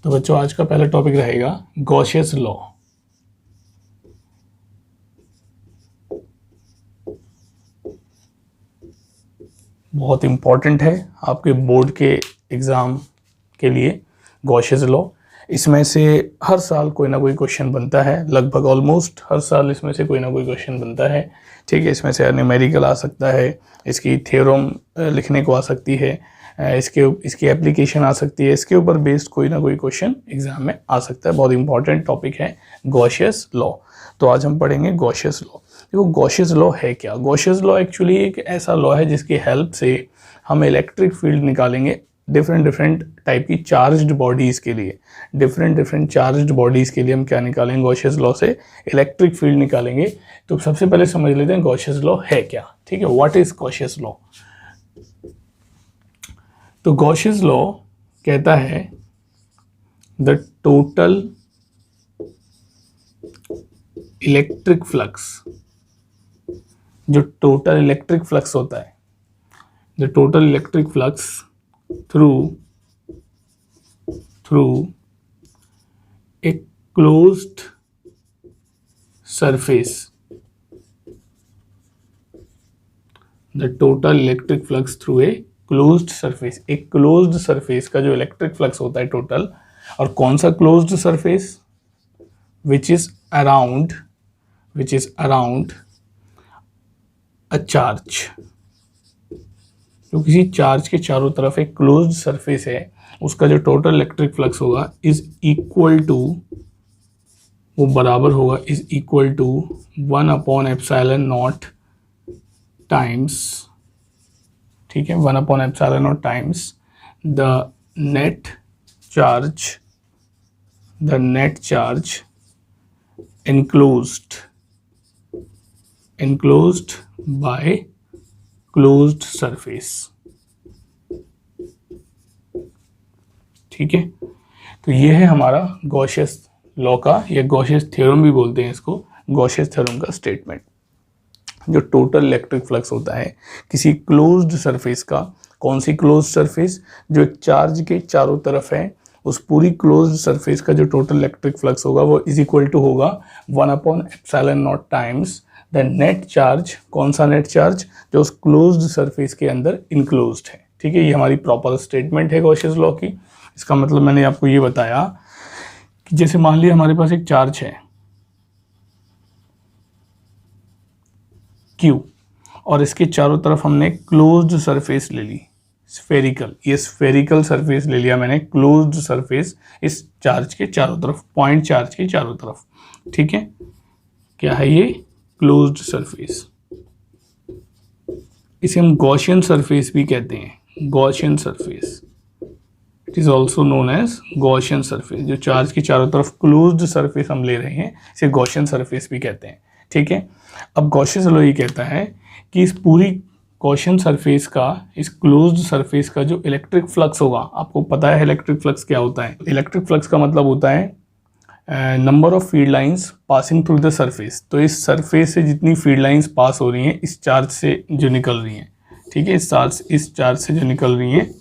तो बच्चों आज का पहला टॉपिक रहेगा गॉसियस लॉ। बहुत इंपॉर्टेंट है आपके बोर्ड के एग्ज़ाम के लिए गॉसियस लॉ। इसमें से हर साल कोई ना कोई क्वेश्चन बनता है, लगभग ऑलमोस्ट हर साल इसमें से कोई ना कोई क्वेश्चन बनता है। ठीक है, इसमें से न्यूमेरिकल आ सकता है, इसकी थ्योरम लिखने को आ सकती है, इसकी एप्लीकेशन आ सकती है, इसके ऊपर बेस्ड कोई ना कोई क्वेश्चन एग्जाम में आ सकता है। बहुत इंपॉर्टेंट टॉपिक है गॉसियस लॉ। तो आज हम पढ़ेंगे गॉसियस लॉ। देखो गॉसियस लॉ है क्या। गॉसियस लॉ एक्चुअली एक ऐसा लॉ है जिसकी हेल्प से हम इलेक्ट्रिक फील्ड निकालेंगे डिफरेंट टाइप की चार्ज्ड बॉडीज़ के लिए। डिफरेंट चार्ज्ड बॉडीज़ के लिए हम क्या निकालेंगे, गॉसियस लॉ से इलेक्ट्रिक फील्ड निकालेंगे। तो सबसे पहले समझ लेते हैं गॉसियस लॉ है क्या। ठीक है, व्हाट इज गॉसियस लॉ। तो गॉसियस लॉ कहता है द टोटल इलेक्ट्रिक फ्लक्स, जो टोटल इलेक्ट्रिक फ्लक्स होता है, the total electric flux through a closed surface, the total electric flux through a closed surface। एक closed surface का जो electric flux होता है total, और कौन सा closed surface, which is around a charge, जो किसी चार्ज के चारों तरफ एक क्लोज्ड सरफेस है, उसका जो टोटल इलेक्ट्रिक फ्लक्स होगा इज इक्वल टू, वो बराबर होगा, इज इक्वल टू 1/ε0 टाइम्स, ठीक है, 1/ε0 times the net charge enclosed by closed surface. ठीक है, तो ये है हमारा गॉसियस लॉ का, या गॉसियस थ्योरम भी बोलते हैं इसको, गॉसियस थ्योरम का स्टेटमेंट। जो टोटल इलेक्ट्रिक फ्लक्स होता है किसी क्लोज्ड सरफेस का, कौन सी क्लोज्ड सरफेस, जो एक चार्ज के चारों तरफ है, उस पूरी क्लोज्ड सरफेस का जो टोटल इलेक्ट्रिक फ्लक्स होगा वो इज इक्वल टू होगा 1/ε0 टाइम्स द नेट चार्ज। कौन सा नेट चार्ज, जो उस क्लोज्ड सरफेस के अंदर इनक्लोज्ड है। ठीक है, ये हमारी प्रॉपर स्टेटमेंट है गॉसियस लॉ की। इसका मतलब मैंने आपको ये बताया कि जैसे मान लिया हमारे पास एक चार्ज है Q, और इसके चारों तरफ हमने क्लोज्ड सरफेस ले ली, स्फेरिकल, ये स्फेरिकल सरफेस ले लिया मैंने, क्लोज्ड सरफेस इस चार्ज के चारों तरफ, पॉइंट चार्ज के चारों तरफ। ठीक है, क्या है ये, क्लोज्ड सरफेस। इसे हम गॉसियन सरफेस भी कहते हैं, Gaussian surface, it is also known as Gaussian surface. जो चार्ज की चारों तरफ क्लोज्ड सरफेस हम ले रहे हैं, इसे गॉसियन सरफेस भी कहते हैं। ठीक है, अब गॉसियस लॉ ये कहता है कि इस पूरी गॉसियन सरफेस का, इस क्लोज्ड सरफेस का जो इलेक्ट्रिक फ्लक्स होगा, आपको पता है इलेक्ट्रिक फ्लक्स क्या होता है। इलेक्ट्रिक फ्लक्स का मतलब होता है number of field lines passing through the surface. तो इस सरफेस से जितनी फील्ड लाइंस पास हो रही हैं इस चार्ज से जो निकल रही हैं, ठीक है, इस चार्ज से जो निकल रही हैं,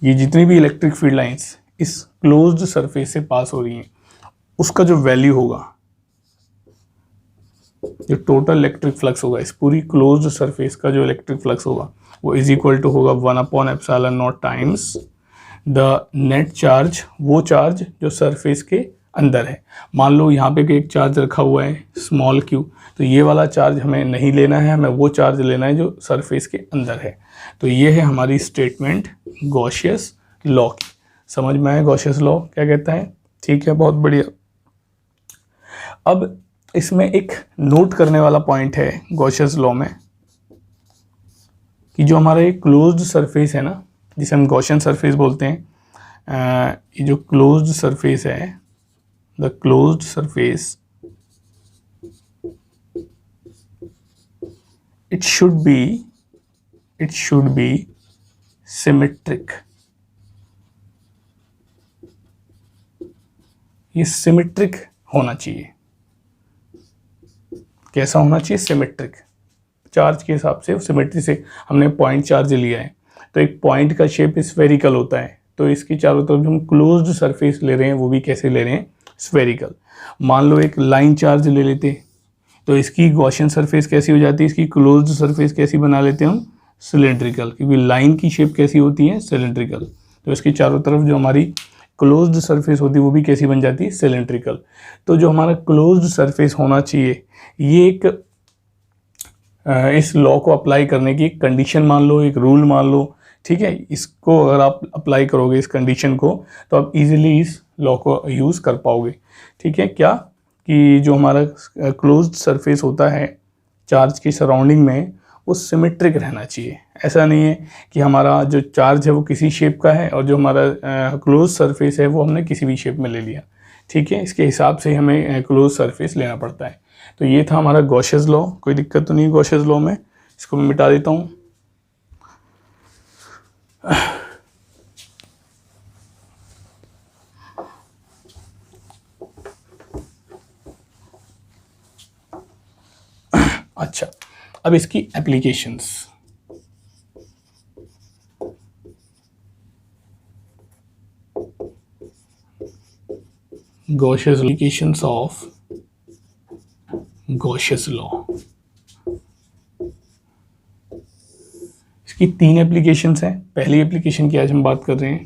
ये जितनी भी इलेक्ट्रिक फील्ड लाइंस इस क्लोज्ड सरफेस से पास हो रही हैं, उसका जो वैल्यू होगा, जो टोटल इलेक्ट्रिक फ्लक्स होगा, इस पूरी क्लोज्ड सरफेस का जो इलेक्ट्रिक फ्लक्स होगा वो इज इक्वल टू होगा 1/ε0 टाइम्स द नेट चार्ज, वो चार्ज जो सरफेस के अंदर है। मान लो यहाँ पे एक चार्ज रखा हुआ है स्मॉल q, तो ये वाला चार्ज हमें नहीं लेना है, हमें वो चार्ज लेना है जो सरफेस के अंदर है। तो ये है हमारी स्टेटमेंट गॉसियस लॉ की। समझ में आया गॉसियस लॉ क्या कहता है। ठीक है, बहुत बढ़िया। अब इसमें एक नोट करने वाला पॉइंट है गॉसियस लॉ में, कि जो हमारा एक क्लोज्ड सरफेस है ना, जिसे हम गॉसियन सरफेस बोलते हैं, ये जो क्लोज्ड सरफेस है, the closed surface, it should be symmetric. ये सिमेट्रिक होना चाहिए। कैसा होना चाहिए, सिमेट्रिक। चार्ज के हिसाब से सिमेट्री से हमने पॉइंट चार्ज लिया है, तो एक पॉइंट का शेप स्फेरिकल होता है, तो इसके चारों तरफ जो हम क्लोज्ड सरफेस ले रहे हैं वो भी कैसे ले रहे हैं, स्फेरिकल। मान लो एक लाइन चार्ज ले लेते हैं, तो इसकी गॉसियन सरफेस कैसी हो जाती है, इसकी क्लोज्ड सरफेस कैसी बना लेते हैं हम, सिलेंड्रिकल, क्योंकि लाइन की शेप कैसी होती है, सिलेंड्रिकल। तो इसके चारों तरफ जो हमारी क्लोज्ड सरफेस होती है वो भी कैसी बन जाती है, सिलेंड्रिकल। तो जो हमारा क्लोज्ड सरफेस होना चाहिए, ये एक इस लॉ को अप्लाई करने की एक कंडीशन मान लो, एक रूल मान लो, ठीक है। इसको अगर आप अप्लाई करोगे इस कंडीशन को, तो आप इजीली इस लॉ को यूज़ कर पाओगे, ठीक है। क्या कि जो हमारा क्लोज्ड सरफेस होता है चार्ज की सराउंडिंग में, वो सिमेट्रिक रहना चाहिए। ऐसा नहीं है कि हमारा जो चार्ज है वो किसी शेप का है और जो हमारा क्लोज सरफेस है वो हमने किसी भी शेप में ले लिया, ठीक है। इसके हिसाब से हमें क्लोज सरफेस लेना पड़ता है। तो ये था हमारा गॉसेस लॉ। कोई दिक्कत तो नहीं गॉसेस लॉ में, इसको मैं मिटा देता हूँ। अच्छा, अब इसकी applications. Gauss's applications of Gauss's law. इसकी 3 एप्लीकेशंस हैं। पहली एप्लीकेशन की आज हम बात कर रहे हैं।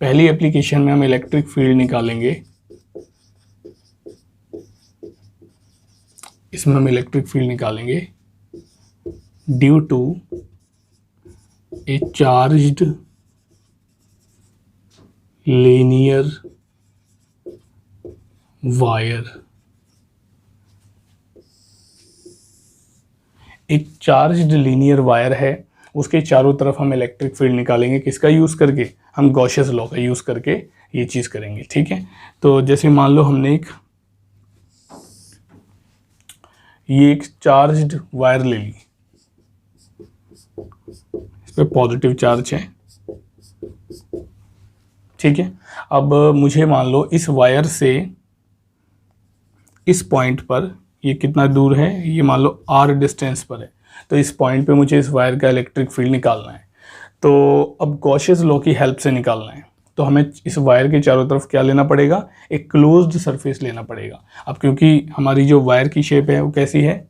पहली एप्लीकेशन में हम इलेक्ट्रिक फील्ड निकालेंगे। इसमें हम इलेक्ट्रिक फील्ड निकालेंगे due to a charged linear wire. एक चार्ज्ड लीनियर वायर है, उसके चारों तरफ हम इलेक्ट्रिक फील्ड निकालेंगे। किसका यूज़ करके, हम गॉसियस लॉ का यूज़ करके ये चीज़ करेंगे, ठीक है। तो जैसे मान लो हमने ये एक चार्ज्ड वायर ले ली, इस पे पॉजिटिव चार्ज है, ठीक है। अब मुझे मान लो इस वायर से इस पॉइंट पर, ये कितना दूर है, ये मान लो r डिस्टेंस पर है, तो इस पॉइंट पे मुझे इस वायर का इलेक्ट्रिक फील्ड निकालना है। तो अब गॉसियस लॉ की हेल्प से निकालना है, तो हमें इस वायर के चारों तरफ क्या लेना पड़ेगा, एक क्लोज्ड सरफेस लेना पड़ेगा। अब क्योंकि हमारी जो वायर की शेप है वो कैसी है,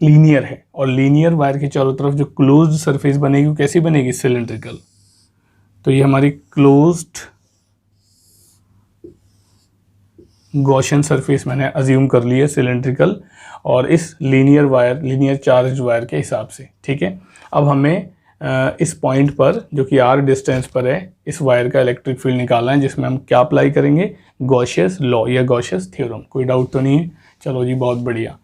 लीनियर है, और लीनियर वायर के चारों तरफ जो क्लोज्ड सरफेस बनेगी वो कैसी बनेगी, सिलेंड्रिकल। तो ये हमारी क्लोज्ड गॉसियन सरफेस मैंने अज्यूम कर ली है, सिलेंड्रिकल, और इस linear wire, linear charge wire के हिसाब से, ठीक है। अब हमें इस पॉइंट पर जो कि r डिस्टेंस पर है, इस वायर का इलेक्ट्रिक फील्ड निकालना है, जिसमें हम क्या अप्लाई करेंगे, गॉसियस लॉ या गॉसियस थ्योरम। कोई डाउट तो नहीं है, चलो जी बहुत बढ़िया।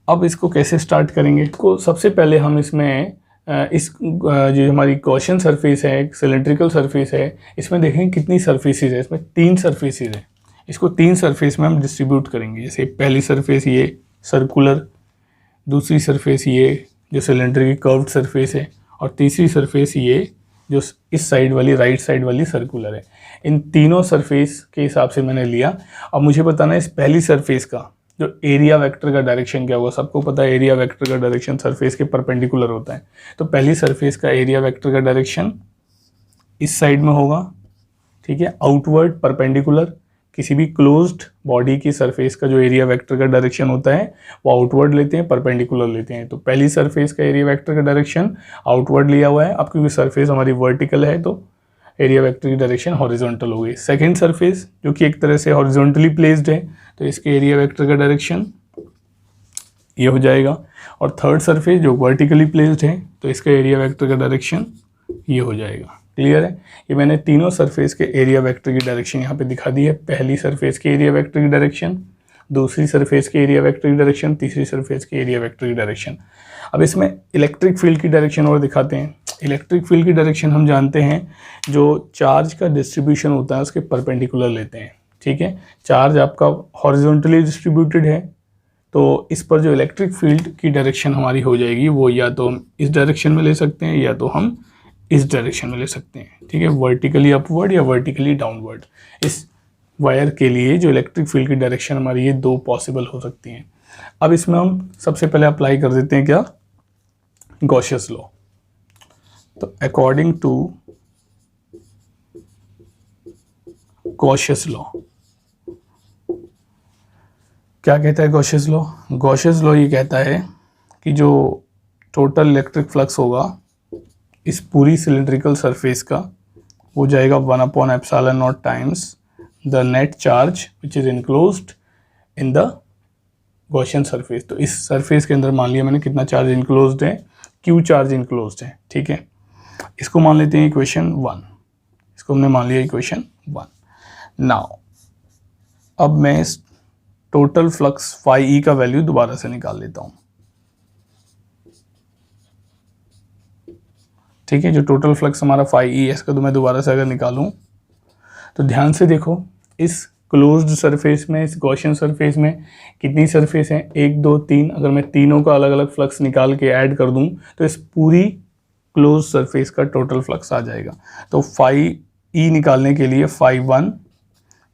अब इसको कैसे स्टार्ट करेंगे, इसको सबसे पहले हम इसमें जो हमारी गॉसियन सरफेस है, एक सिलेंड्रिकल सरफेस है, इसमें देखेंगे कितनी सरफेसेस है, इसमें 3 सरफेसेस है। इसको 3 सरफेस में हम डिस्ट्रीब्यूट करेंगे। जैसे पहली सरफेस ये सर्कुलर, दूसरी सरफेस ये जो सिलेंडर की कर्व्ड सरफेस है, और तीसरी सरफेस ये जो इस साइड वाली, राइट साइड वाली सर्कुलर है। इन तीनों सरफेस के हिसाब से मैंने लिया। अब मुझे बताना है इस पहली सरफेस का जो एरिया वेक्टर का डायरेक्शन क्या होगा। सबको पता है एरिया वेक्टर का डायरेक्शन सरफेस के परपेंडिकुलर होता है। तो पहली सरफेस का एरिया वेक्टर का डायरेक्शन इस साइड में होगा, ठीक है, आउटवर्ड परपेंडिकुलर। किसी भी क्लोज्ड बॉडी की सरफेस का जो एरिया वेक्टर का डायरेक्शन होता है वो आउटवर्ड लेते हैं, परपेंडिकुलर लेते हैं। तो पहली सरफेस का एरिया वेक्टर का डायरेक्शन आउटवर्ड लिया हुआ है। अब क्योंकि सरफेस हमारी वर्टिकल है तो एरिया वेक्टर की डायरेक्शन हॉरिजॉन्टल हो गई। सेकेंड सरफेस जो कि एक तरह से हॉरिजॉन्टली प्लेस्ड है, तो इसके एरिया वेक्टर का डायरेक्शन ये हो जाएगा। और थर्ड सरफेस जो वर्टिकली प्लेस्ड है, तो इसका एरिया वेक्टर का डायरेक्शन ये हो जाएगा। क्लियर है। ये मैंने तीनों सरफेस के एरिया वेक्टर की डायरेक्शन यहाँ पे दिखा दी है। पहली सरफेस के एरिया वेक्टर की डायरेक्शन, दूसरी सरफेस के एरिया वेक्टर की डायरेक्शन, तीसरी सरफेस के एरिया वेक्टर की डायरेक्शन। अब इसमें इलेक्ट्रिक फील्ड की डायरेक्शन और दिखाते हैं। इलेक्ट्रिक फील्ड की डायरेक्शन हम जानते हैं जो चार्ज का डिस्ट्रीब्यूशन होता है उसके परपेंडिकुलर लेते हैं, ठीक है। चार्ज आपका हॉरिजॉन्टली डिस्ट्रीब्यूटेड है, तो इस पर जो इलेक्ट्रिक फील्ड की डायरेक्शन हमारी हो जाएगी वो या तो हम इस डायरेक्शन में ले सकते हैं या तो हम इस डायरेक्शन में ले सकते हैं, ठीक है, वर्टिकली अपवर्ड या वर्टिकली डाउनवर्ड। इस वायर के लिए जो इलेक्ट्रिक फील्ड की डायरेक्शन हमारी ये 2 पॉसिबल हो सकती हैं। अब इसमें हम सबसे पहले अप्लाई कर देते हैं क्या, गॉसियस लॉ। तो अकॉर्डिंग टू गॉसियस लॉ। क्या कहता है गॉसियस लॉ? गॉसियस लॉ ये कहता है कि जो टोटल इलेक्ट्रिक फ्लक्स होगा इस पूरी सिलेंड्रिकल सरफेस का वो जाएगा 1/ε0 times the net charge which is enclosed in the Gaussian surface. तो इस सरफेस के अंदर मान लिया मैंने कितना चार्ज इनक्लोज्ड है, क्यू चार्ज इनक्लोज्ड है, ठीक है। इसको मान लेते हैं इक्वेशन 1, इसको हमने मान लिया इक्वेशन 1। नाउ अब मैं इस टोटल फ्लक्स फाई ई का वैल्यू दोबारा से निकाल लेता हूं, ठीक है। जो टोटल फ्लक्स हमारा फाई ई है इसका तो मैं दोबारा से अगर निकालूं तो ध्यान से देखो, इस क्लोज्ड सरफेस में, इस गॉसियन सरफेस में कितनी सरफेस हैं? 1 2 3। अगर मैं तीनों का अलग अलग फ्लक्स निकाल के ऐड कर दूं तो इस पूरी क्लोज सरफेस का टोटल फ्लक्स आ जाएगा। तो फाई ई निकालने के लिए फाई 1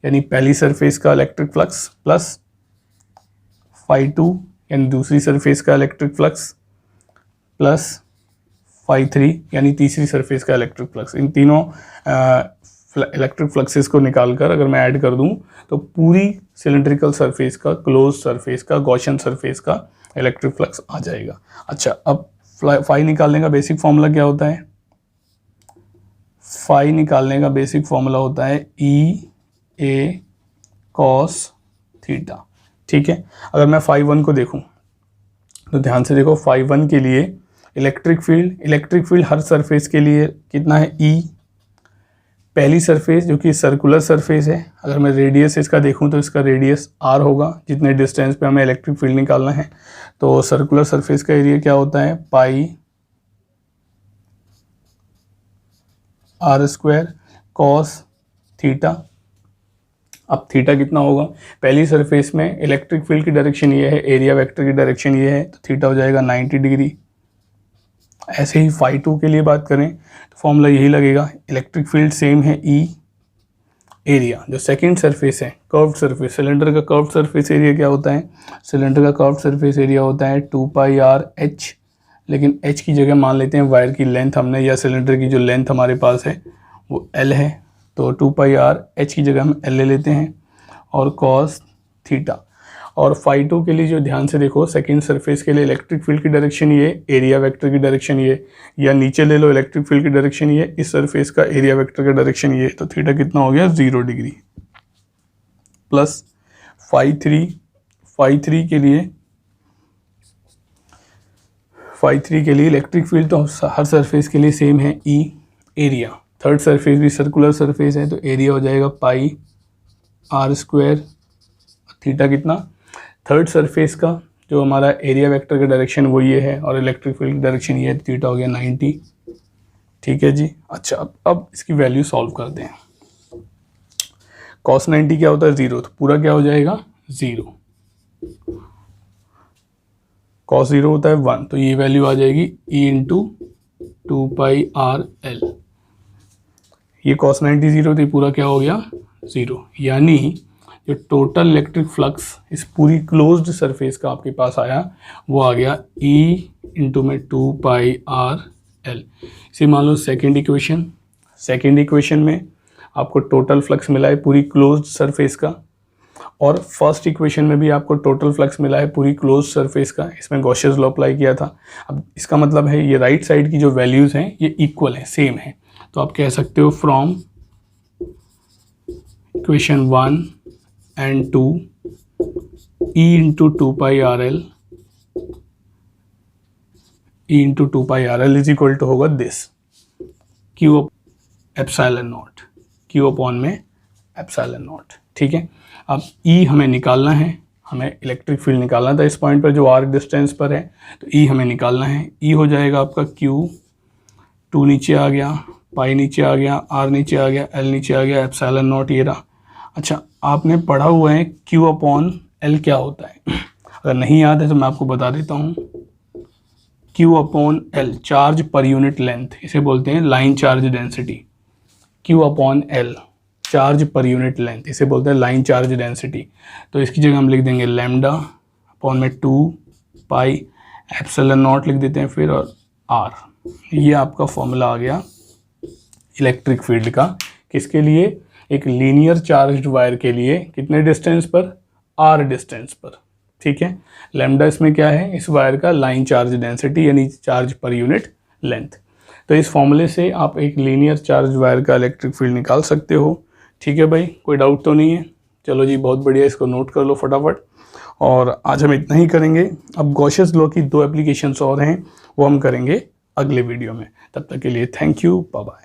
यानी पहली सरफेस का इलेक्ट्रिक फ्लक्स प्लस फाई 2 यानी दूसरी सरफेस का इलेक्ट्रिक फ्लक्स प्लस फाई 3 यानी तीसरी सरफेस का इलेक्ट्रिक फ्लक्स। इन तीनों इलेक्ट्रिक फ्लक्सेस को निकालकर अगर मैं ऐड कर दूं तो पूरी सिलेंड्रिकल सरफेस का, क्लोज सरफेस का, गॉसियन सरफेस का इलेक्ट्रिक फ्लक्स आ जाएगा। अच्छा, अब फाई निकालने का बेसिक फॉर्मूला क्या होता है? फाई निकालने का बेसिक फॉर्मूला होता है ई ए कॉस थीटा, ठीक है। अगर मैं फाई 1 को देखूं तो ध्यान से देखो, फाई 1 के लिए इलेक्ट्रिक फील्ड हर सरफेस के लिए कितना है? ई। पहली सरफेस जो कि सर्कुलर सरफेस है, अगर मैं रेडियस इसका देखूं तो इसका रेडियस आर होगा, जितने डिस्टेंस पे हमें इलेक्ट्रिक फील्ड निकालना है। तो सर्कुलर सरफेस का एरिया क्या होता है? पाई आर स्क्वायर कॉस थीटा। अब थीटा कितना होगा? पहली सरफेस में इलेक्ट्रिक फील्ड की डायरेक्शन ये है, एरिया वेक्टर की डायरेक्शन ये है, तो थीटा हो जाएगा 90 डिग्री। ऐसे ही फाई 2 के लिए बात करें तो फॉर्मूला यही लगेगा, इलेक्ट्रिक फील्ड सेम है ई, एरिया जो सेकंड सरफेस है, कर्व्ड सरफेस, सिलेंडर का कर्व्ड सरफेस एरिया क्या होता है? सिलेंडर का कर्व्ड सरफेस एरिया होता है 2πr/h, लेकिन h की जगह मान लेते हैं वायर की लेंथ हमने, या सिलेंडर की जो लेंथ हमारे पास है वो l है, तो 2πr/h की जगह हम l ले लेते हैं, और कॉस थीटा। और फाई 2 के लिए जो ध्यान से देखो, सेकंड सरफेस के लिए इलेक्ट्रिक फील्ड की डायरेक्शन ये, एरिया वेक्टर की डायरेक्शन ये, या नीचे ले लो इलेक्ट्रिक फील्ड की डायरेक्शन ये, इस सरफेस का एरिया वेक्टर का डायरेक्शन ये, तो थीटा कितना हो गया? 0 डिग्री। प्लस फाई 3 के लिए इलेक्ट्रिक फील्ड तो हर सरफेस के लिए सेम है ई, एरिया थर्ड सरफेस भी सर्कुलर सरफेस है तो एरिया हो जाएगा पाई आर स्क्वायर, थीटा कितना? थर्ड सरफेस का जो हमारा एरिया वेक्टर का डायरेक्शन वो ये है और इलेक्ट्रिक फील्ड डायरेक्शन ये है, थीटा हो गया 90, ठीक है जी। अच्छा, अब इसकी वैल्यू सॉल्व करते हैं। cos 90 क्या होता है? 0, तो पूरा क्या हो जाएगा? 0। cos 0 होता है 1, तो ये वैल्यू आ जाएगी e इंटू 2πrl। ये cos 90 0 थी, पूरा क्या हो गया? 0। यानी जो टोटल इलेक्ट्रिक फ्लक्स इस पूरी क्लोज्ड सरफेस का आपके पास आया वो आ गया E इंटू में 2πrl। इसे मान लो सेकेंड इक्वेशन में आपको टोटल फ्लक्स मिला है पूरी क्लोज्ड सरफेस का, और फर्स्ट इक्वेशन में भी आपको टोटल फ्लक्स मिला है पूरी क्लोज्ड सरफेस का। इसमें गॉसियस लॉ अप्लाई किया था। अब इसका मतलब है ये राइट साइड की जो वैल्यूज़ हैं ये इक्वल है, सेम है, तो आप कह सकते हो from equation 1 and 2 E into 2πrl is equal to होगा this Q epsilon not, Q upon में एप्सिलॉन नॉट, ठीक है। अब E हमें निकालना है, हमें इलेक्ट्रिक फील्ड निकालना था इस पॉइंट पर जो आर्क डिस्टेंस पर है, तो E हमें निकालना है। E हो जाएगा आपका Q, 2 नीचे आ गया, पाई नीचे आ गया, R नीचे आ गया, L नीचे आ गया, एप्सिलॉन नॉट ये रहा। अच्छा, आपने पढ़ा हुआ है Q अपॉन L क्या होता है? अगर नहीं याद है तो मैं आपको बता देता हूँ। Q upon L charge per unit length, इसे बोलते हैं line charge density. Q upon L charge per unit length, इसे बोलते हैं लाइन चार्ज डेंसिटी। तो इसकी जगह हम लिख देंगे लैम्डा अपॉन में 2 पाई एप्सिलॉन नॉट लिख देते हैं फिर, और R। ये आपका फॉर्मूला आ गया इलेक्ट्रिक फील्ड का, किसके लिए? एक लीनियर चार्ज्ड वायर के लिए कितने डिस्टेंस पर, आर डिस्टेंस पर, ठीक है। लैम्डा इसमें क्या है, इस वायर का लाइन चार्ज डेंसिटी यानी चार्ज पर यूनिट लेंथ। तो इस फॉर्मूले से आप एक लीनियर चार्ज वायर का इलेक्ट्रिक फील्ड निकाल सकते हो, ठीक है भाई, कोई डाउट तो नहीं है। चलो जी, बहुत बढ़िया, इसको नोट कर लो फटाफट। और आज हम इतना ही करेंगे। अब गॉसेस लॉ की 2 एप्लीकेशंस और हैं, वो हम करेंगे अगले वीडियो में। तब तक के लिए थैंक यू, बाय बाय।